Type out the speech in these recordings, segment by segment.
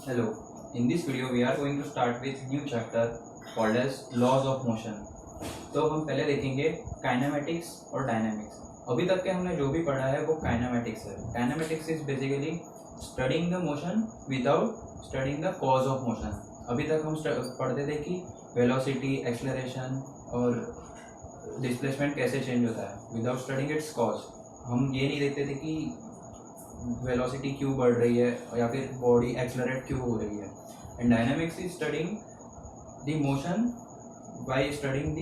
Hello, in this video we are going to start with new chapter called as laws of motion. तो हम पहले देखेंगे kinematics और dynamics. अभी तक के हमने जो भी पढ़ा है वो काइनेमेटिक्स है. Kinematics is basically studying the motion without studying the cause of motion. अभी तक हम पढ़ते थे कि वेलोसिटी, एक्सेलरेशन और डिस्प्लेसमेंट कैसे चेंज होता है विदाउट स्टडिंग इट्स कॉज. हम ये नहीं देखते थे कि वेलोसिटी क्यों बढ़ रही है या फिर बॉडी एक्सेलरेट क्यों हो रही है. And dynamics is studying the motion by studying the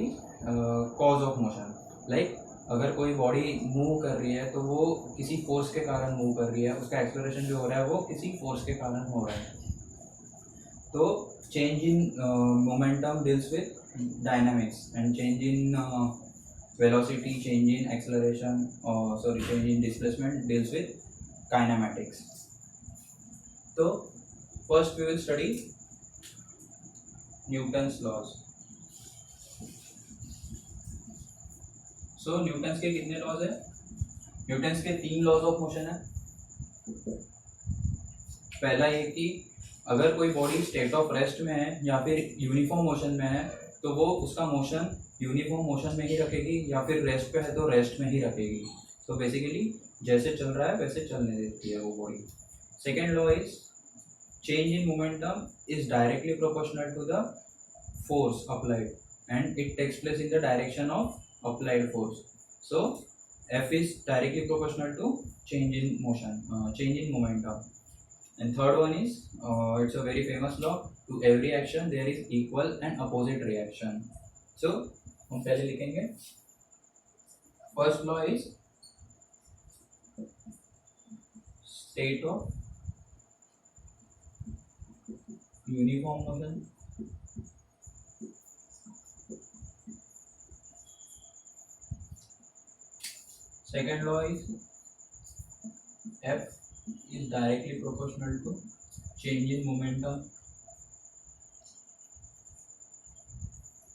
cause of motion. Like अगर कोई बॉडी मूव कर रही है तो वो किसी फोर्स के कारण मूव कर रही है, उसका एक्सेलरेशन जो हो रहा है वो किसी फोर्स के कारण हो रहा है. तो change in momentum deals with dynamics and change in velocity, change in acceleration, change in displacement deals with kinematics. So first we will study Newton's laws. So Newton's के कितने लॉज है? न्यूटन्स के 3 लॉज ऑफ मोशन है. पहला ये कि अगर कोई बॉडी स्टेट ऑफ रेस्ट में है या फिर यूनिफॉर्म मोशन में है तो वो उसका मोशन यूनिफॉर्म मोशन में ही रखेगी, या फिर रेस्ट पे है तो रेस्ट में ही रखेगी. तो बेसिकली जैसे चल रहा है वैसे चलने देती है वो body. Second law is change in momentum is directly proportional to the force applied and it takes place in the direction of applied force. So F is directly proportional to change in motion, change in momentum. And third one is it's a very famous law. To every action there is equal and opposite reaction. So हम पहले लिखेंगे. First law is state of uniform motion. Second law is F is directly proportional to change in momentum,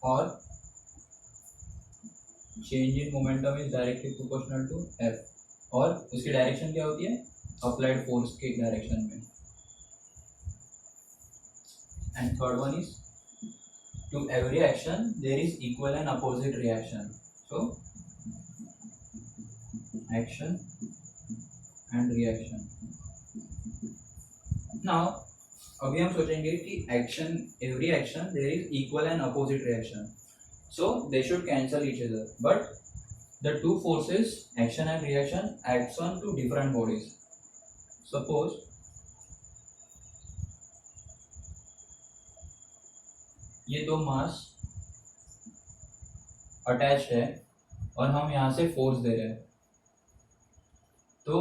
और change in momentum is directly proportional to F, और उसकी direction क्या होती है? Applied force के डायरेक्शन में. And third one is to every action there is equal and opposite reaction. So action and reaction. Now अभी हम सोचेंगे कि action, every action there is equal and opposite reaction. So they should cancel each other, but the two forces, action and reaction, acts on two different bodies. Suppose ये दो मास attached है और हम यहाँ से फोर्स दे रहे हैं, तो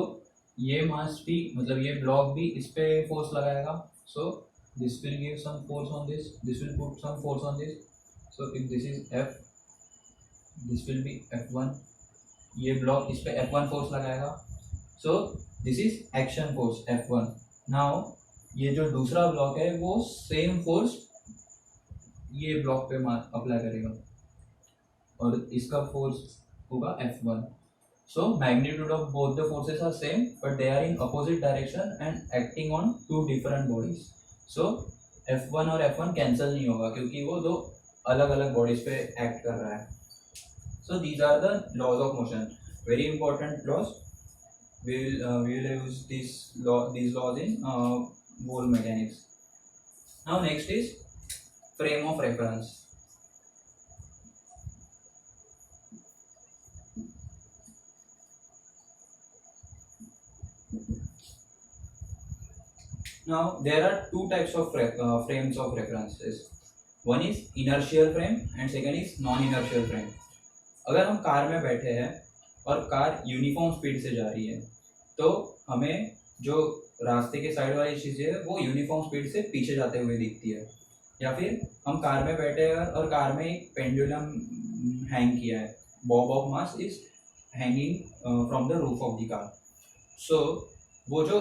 ये मास भी, मतलब ये ब्लॉक भी इस पे फोर्स लगाएगा. So this will give some force on this, this will put some force on this. So if this is F, this will be F1. ये ब्लॉक इस पे F1 फोर्स लगाएगा. So this is action force F1. Now ये जो दूसरा block है वो same force ये ब्लॉक पे अप्लाई करेगा और इसका फोर्स होगा F1. So magnitude of both the forces are same, but they are in opposite direction and acting on two different bodies. So F1 और F1 कैंसिल नहीं होगा क्योंकि वो दो अलग अलग बॉडीज पे एक्ट कर रहा है. So these are the laws of motion, very important laws. we will use these laws in whole mechanics. Now next is frame of reference. Now there are two types of frames of references. One is inertial frame and second is non-inertial frame. अगर हम car में बैठे हैं और car uniform speed से जा रही है तो हमें जो रास्ते के साइड वाली चीज़ें है वो यूनिफॉर्म स्पीड से पीछे जाते हुए दिखती है. या फिर हम कार में बैठे हैं और कार में एक पेंडुलम हैंग किया है, bob of mass is hanging from the roof of the car. So वो जो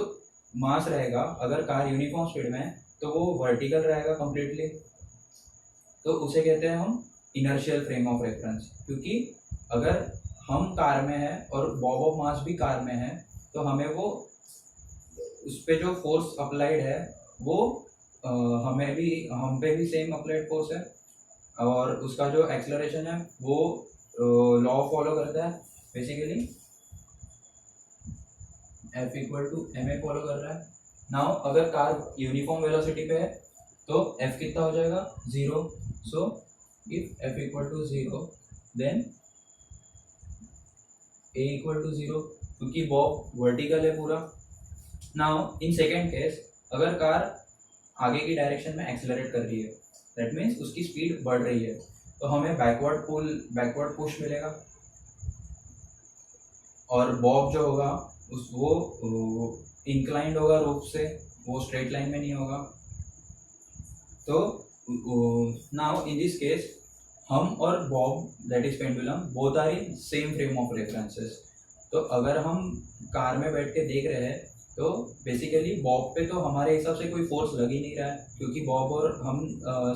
मास रहेगा अगर कार यूनिफॉर्म स्पीड में है तो वो वर्टिकल रहेगा कम्प्लीटली, तो उसे कहते हैं हम इनर्शियल फ्रेम ऑफ रेफरेंस. क्योंकि अगर हम कार में है और बॉब ऑफ मास भी कार में है तो हमें वो उस पर जो फोर्स अप्लाइड है वो हम पे भी सेम अप्लाइड फोर्स है, और उसका जो एक्सलरेशन है वो लॉ फॉलो करता है basically, F equal to M A follow कर रहा है। नाउ अगर कार यूनिफॉर्म वेलोसिटी पे है तो F कितना हो जाएगा, 0। So if F equal to 0 then A equal to 0, क्योंकि बॉब वर्टिकल है पूरा। नाउ इन सेकेंड केस अगर कार आगे की डायरेक्शन में एक्सेलरेट कर रही है, दैट मीन्स उसकी स्पीड बढ़ रही है, तो हमें बैकवर्ड पुश मिलेगा, और बॉब जो होगा वो इंक्लाइंड होगा रूफ से, वो स्ट्रेट लाइन में नहीं होगा। तो नाउ इन दिस केस हम और bob that is pendulum both are in same frame of references. तो अगर हम कार में बैठ के देख रहे हैं तो बेसिकली बॉब पे तो हमारे हिसाब से कोई फोर्स लग ही नहीं रहा है, क्योंकि बॉब और हम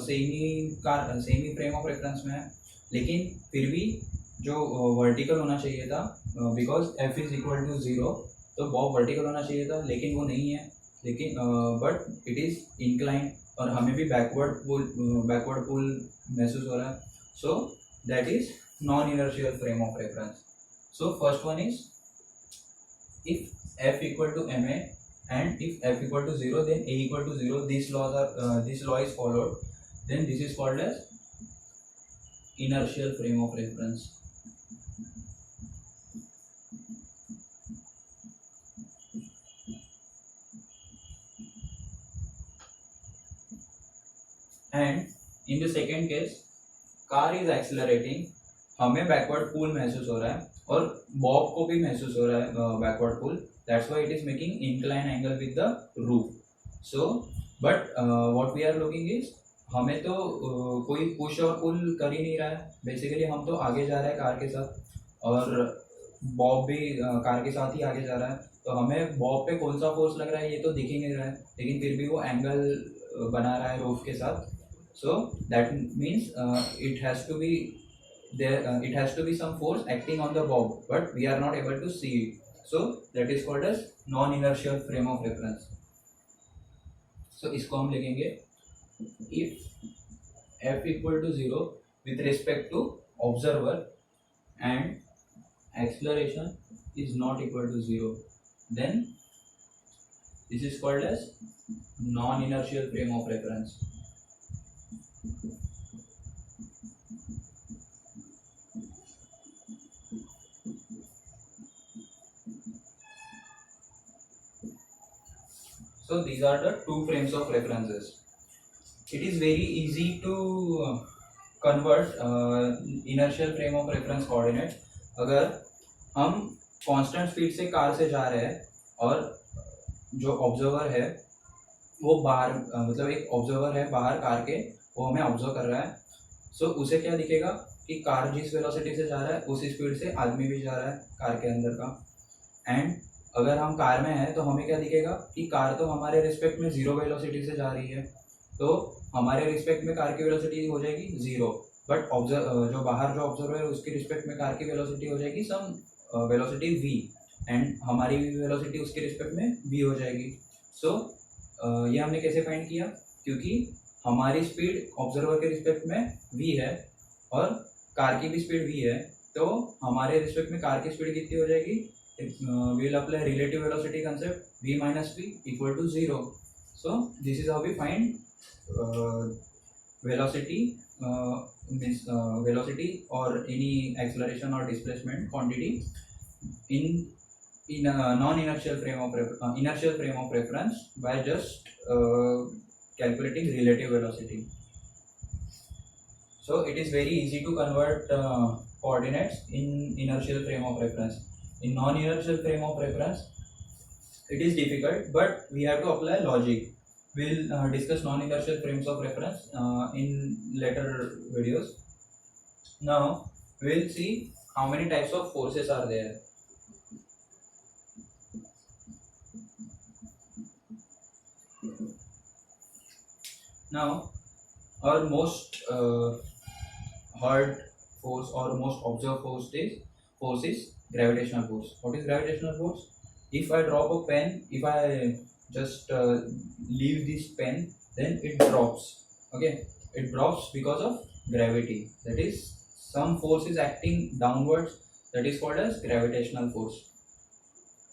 same he frame of reference में है। लेकिन फिर भी जो वर्टिकल होना चाहिए था, because F is equal to 0, तो बॉब वर्टिकल होना चाहिए था, लेकिन वो नहीं है। लेकिन बट इट इज़ इंक्लाइंड, और हमें भी बैकवर्ड पुल महसूस हो रहा है। So that is non inertial frame of reference. So first one is if F equal to ma and if F equal to 0 then A equal to 0, this law is followed, then this is called as inertial frame of reference. And in the second case car is accelerating, हमें backward पुल महसूस हो रहा है और Bob को भी महसूस हो रहा है backward pull, that's why it is making incline angle with the roof. So but what we are looking is, हमें तो कोई पुश और पुल कर ही नहीं रहा है, बेसिकली हम तो आगे जा रहे हैं कार के साथ, और बॉब भी कार के साथ ही आगे जा रहा है। तो हमें बॉब पे कौन सा फोर्स लग रहा है ये तो दिख ही नहीं रहा है, लेकिन फिर भी वो एंगल बना रहा है रूफ के साथ। So that means it has to be some force acting on the bob, but we are not able to see it. So that is called as non-inertial frame of reference. So इसको हम लिखेंगे if F equal to 0 with respect to observer and acceleration is not equal to 0, then this is called as non-inertial frame of reference. So these are the two frames of references. It is very easy to convert inertial frame of reference coordinates. अगर हम constant speed से car से जा रहे हैं और जो observer है वो बाहर मतलब एक ऑब्जर्वर है बाहर कार के, वो हमें ऑब्जर्व कर रहा है। सो उसे क्या दिखेगा कि कार जिस वेलोसिटी से जा रहा है उसी स्पीड से आदमी भी जा रहा है कार के अंदर का। एंड अगर हम कार में हैं तो हमें क्या दिखेगा कि कार तो हमारे रिस्पेक्ट में 0 वेलोसिटी से जा रही है, तो हमारे रिस्पेक्ट में कार की वेलोसिटी हो जाएगी 0, बट जो बाहर जो ऑब्जर्वर है उसके रिस्पेक्ट में कार की वेलोसिटी हो जाएगी सम वेलोसिटी v, एंड हमारी वेलोसिटी उसके रिस्पेक्ट में v हो जाएगी। सो ये हमने कैसे फाइंड किया, क्योंकि हमारी स्पीड ऑब्जर्वर के रिस्पेक्ट में v है और कार की भी स्पीड v है, तो हमारे रिस्पेक्ट में कार की स्पीड कितनी हो जाएगी, we will apply relative velocity concept, v minus v equal to 0. So this is how we find velocity velocity or any acceleration or displacement quantity in a non-inertial frame of inertial frame of reference by just calculating relative velocity. So it is very easy to convert coordinates in inertial frame of reference. In non-inertial frame of reference it is difficult, but we have to apply logic. We'll discuss non-inertial frames of reference in later videos. Now we'll see how many types of forces are there. Now our most heard force or most observed force is gravitational force. What is gravitational force? If I drop a pen, if I just leave this pen, then it drops. Okay, it drops because of gravity. That is, some force is acting downwards. That is called as gravitational force.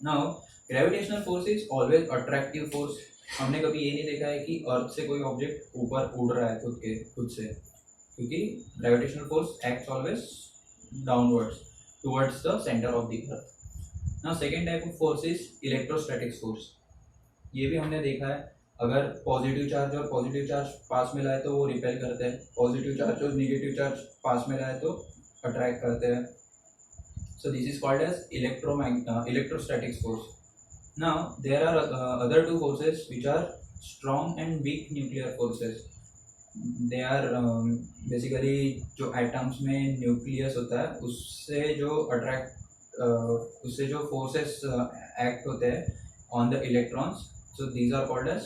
Now, gravitational force is always attractive force. हमने कभी ये नहीं देखा है कि अर्थ से कोई object ऊपर उड़ रहा है खुद से, क्योंकि gravitational force acts always downwards towards the centre of the earth. Now second type of force is electrostatic force. ये भी हमने देखा है, अगर पॉजिटिव चार्ज और पॉजिटिव चार्ज पास में लाए तो वो रिपेल करते हैं, पॉजिटिव चार्ज और निगेटिव चार्ज पास में लाए तो अट्रैक्ट करते हैं. So this is called as electrostatic force. Now there are other two forces which are strong and weak nuclear forces. They are basically जो atoms में nucleus होता है उससे जो forces act होते हैं on the electrons. So these are called as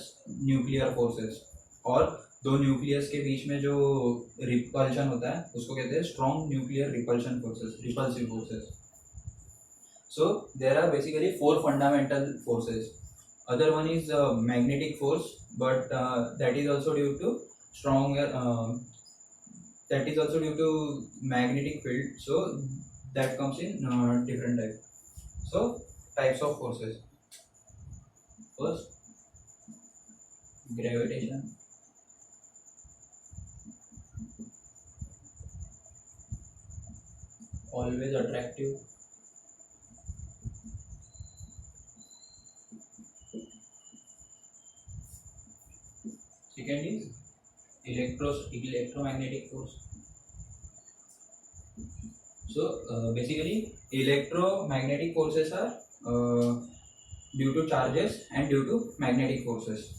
nuclear forces. और दो न्यूक्लियस के बीच में जो रिपल्शन होता है उसको कहते हैं strong nuclear repulsion forces, repulsive forces. So there are basically four fundamental forces. Other one is magnetic force, but that is also due to magnetic field. So that comes in different types. So types of forces. First, gravitation. Always attractive. Second is electromagnetic force. So basically electromagnetic forces are due to charges and due to magnetic forces.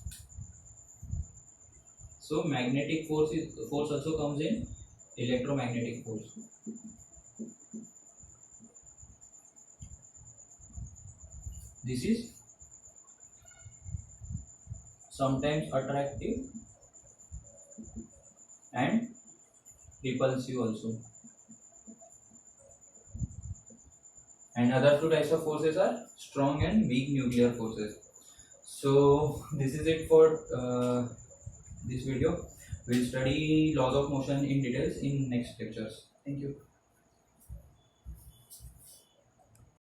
So magnetic force also comes in electromagnetic force. This is sometimes attractive and repulsive also. And other two types of forces are strong and weak nuclear forces. So this is it for this video. We'll study laws of motion in details in next lectures. Thank you.